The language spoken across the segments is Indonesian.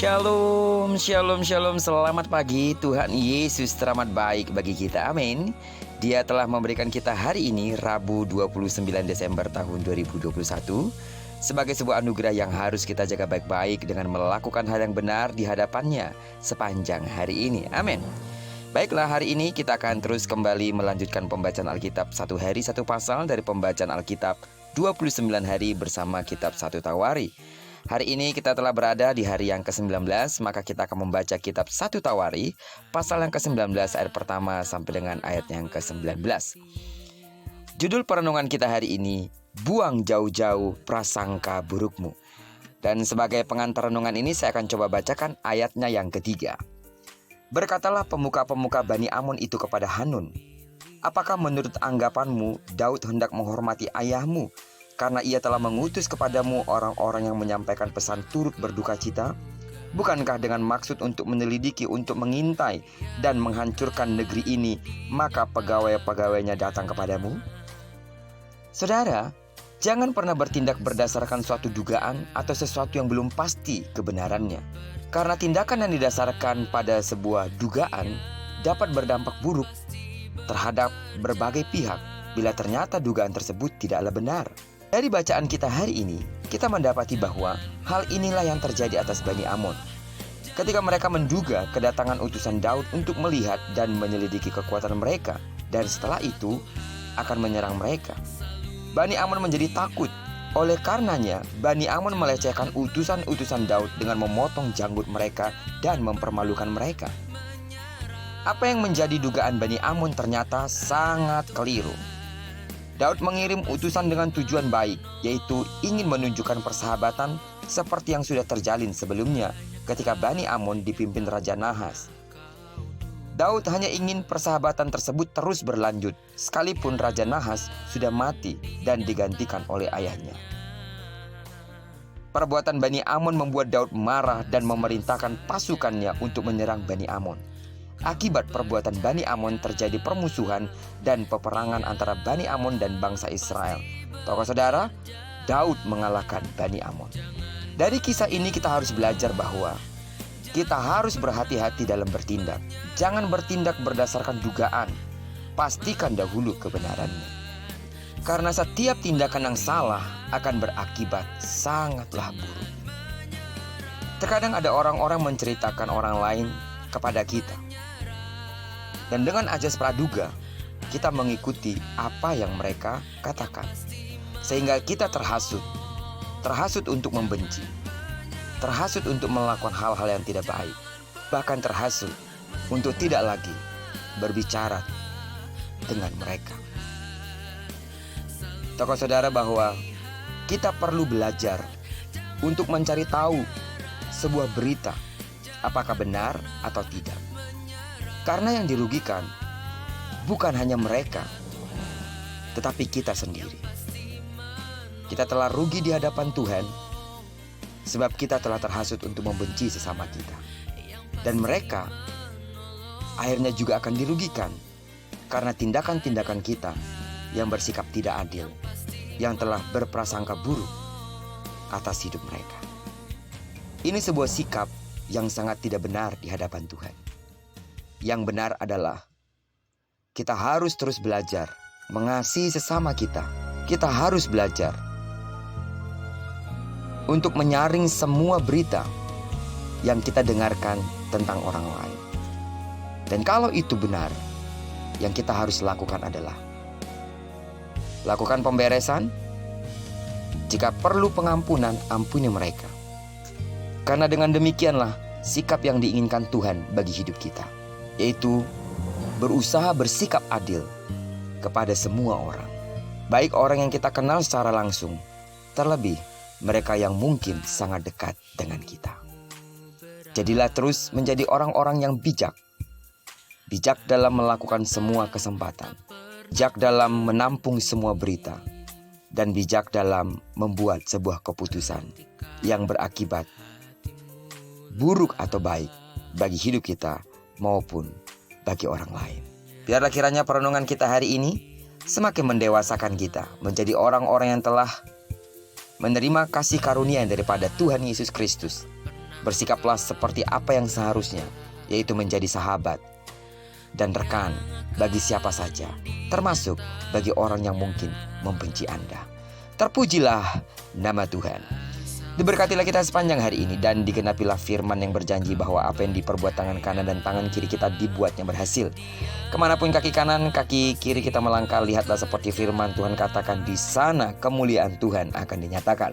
Shalom, shalom, shalom. Selamat pagi. Tuhan Yesus teramat baik bagi kita. Amin. Dia telah memberikan kita hari ini, Rabu 29 Desember tahun 2021, sebagai sebuah anugerah yang harus kita jaga baik-baik dengan melakukan hal yang benar di hadapannya sepanjang hari ini. Amin. Baiklah, hari ini kita akan terus kembali melanjutkan pembacaan Alkitab satu hari satu pasal dari pembacaan Alkitab 29 hari bersama kitab 1 Tawari. Hari ini kita telah berada di hari yang ke-19, maka kita akan membaca kitab 1 Tawari, pasal yang ke-19 ayat pertama sampai dengan ayat yang ke-19. Judul perenungan kita hari ini, buang jauh-jauh prasangka burukmu. Dan sebagai pengantar renungan ini saya akan coba bacakan ayatnya yang ketiga. Berkatalah pemuka-pemuka Bani Amon itu kepada Hanun, apakah menurut anggapanmu Daud hendak menghormati ayahmu karena ia telah mengutus kepadamu orang-orang yang menyampaikan pesan turut berduka cita? Bukankah dengan maksud untuk menyelidiki, untuk mengintai dan menghancurkan negeri ini, maka pegawai-pegawainya datang kepadamu? Saudara, jangan pernah bertindak berdasarkan suatu dugaan atau sesuatu yang belum pasti kebenarannya. Karena tindakan yang didasarkan pada sebuah dugaan dapat berdampak buruk terhadap berbagai pihak bila ternyata dugaan tersebut tidaklah benar. Dari bacaan kita hari ini, kita mendapati bahwa hal inilah yang terjadi atas Bani Amon. Ketika mereka menduga kedatangan utusan Daud untuk melihat dan menyelidiki kekuatan mereka, dan setelah itu akan menyerang mereka. Bani Amon menjadi takut. Oleh karenanya, Bani Amon melecehkan utusan-utusan Daud dengan memotong janggut mereka dan mempermalukan mereka. Apa yang menjadi dugaan Bani Amon ternyata sangat keliru. Daud mengirim utusan dengan tujuan baik, yaitu ingin menunjukkan persahabatan seperti yang sudah terjalin sebelumnya ketika Bani Amon dipimpin Raja Nahas. Daud hanya ingin persahabatan tersebut terus berlanjut, sekalipun Raja Nahas sudah mati dan digantikan oleh ayahnya. Perbuatan Bani Amon membuat Daud marah dan memerintahkan pasukannya untuk menyerang Bani Amon. Akibat perbuatan Bani Amon terjadi permusuhan dan peperangan antara Bani Amon dan bangsa Israel. Tahukah saudara, Daud mengalahkan Bani Amon. Dari kisah ini kita harus belajar bahwa kita harus berhati-hati dalam bertindak. Jangan bertindak berdasarkan dugaan. Pastikan dahulu kebenarannya. Karena setiap tindakan yang salah akan berakibat sangatlah buruk. Terkadang ada orang-orang menceritakan orang lain kepada kita. Dan dengan ajas praduga, kita mengikuti apa yang mereka katakan. Sehingga kita terhasut untuk membenci, terhasut untuk melakukan hal-hal yang tidak baik, bahkan terhasut untuk tidak lagi berbicara dengan mereka. Tahu saudara bahwa kita perlu belajar untuk mencari tahu sebuah berita, apakah benar atau tidak. Karena yang dirugikan bukan hanya mereka, tetapi kita sendiri. Kita telah rugi di hadapan Tuhan sebab kita telah terhasut untuk membenci sesama kita. Dan mereka akhirnya juga akan dirugikan karena tindakan-tindakan kita yang bersikap tidak adil, yang telah berprasangka buruk atas hidup mereka. Ini sebuah sikap yang sangat tidak benar di hadapan Tuhan. Yang benar adalah kita harus terus belajar mengasihi sesama kita. Kita harus belajar untuk menyaring semua berita yang kita dengarkan tentang orang lain. Dan kalau itu benar, yang kita harus lakukan adalah lakukan pemberesan. Jika perlu pengampunan, ampuni mereka. Karena dengan demikianlah sikap yang diinginkan Tuhan bagi hidup kita, yaitu berusaha bersikap adil kepada semua orang, baik orang yang kita kenal secara langsung, terlebih mereka yang mungkin sangat dekat dengan kita. Jadilah terus menjadi orang-orang yang bijak dalam melakukan semua kesempatan, bijak dalam menampung semua berita, dan bijak dalam membuat sebuah keputusan yang berakibat buruk atau baik bagi hidup kita maupun bagi orang lain. Biarlah kiranya perenungan kita hari ini semakin mendewasakan kita menjadi orang-orang yang telah menerima kasih karunia daripada Tuhan Yesus Kristus, Bersikaplah seperti apa yang seharusnya, yaitu menjadi sahabat dan rekan bagi siapa saja, termasuk bagi orang yang mungkin membenci Anda. Terpujilah nama Tuhan. Diberkatilah kita sepanjang hari ini dan digenapilah firman yang berjanji bahwa apa yang diperbuat tangan kanan dan tangan kiri kita dibuatnya berhasil. Kemanapun kaki kanan, kaki kiri kita melangkah, lihatlah seperti firman Tuhan katakan, di sana kemuliaan Tuhan akan dinyatakan.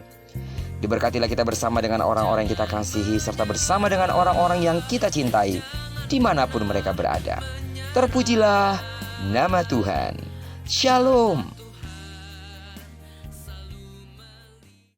Diberkatilah kita bersama dengan orang-orang yang kita kasihi, serta bersama dengan orang-orang yang kita cintai, dimanapun mereka berada. Terpujilah nama Tuhan. Shalom.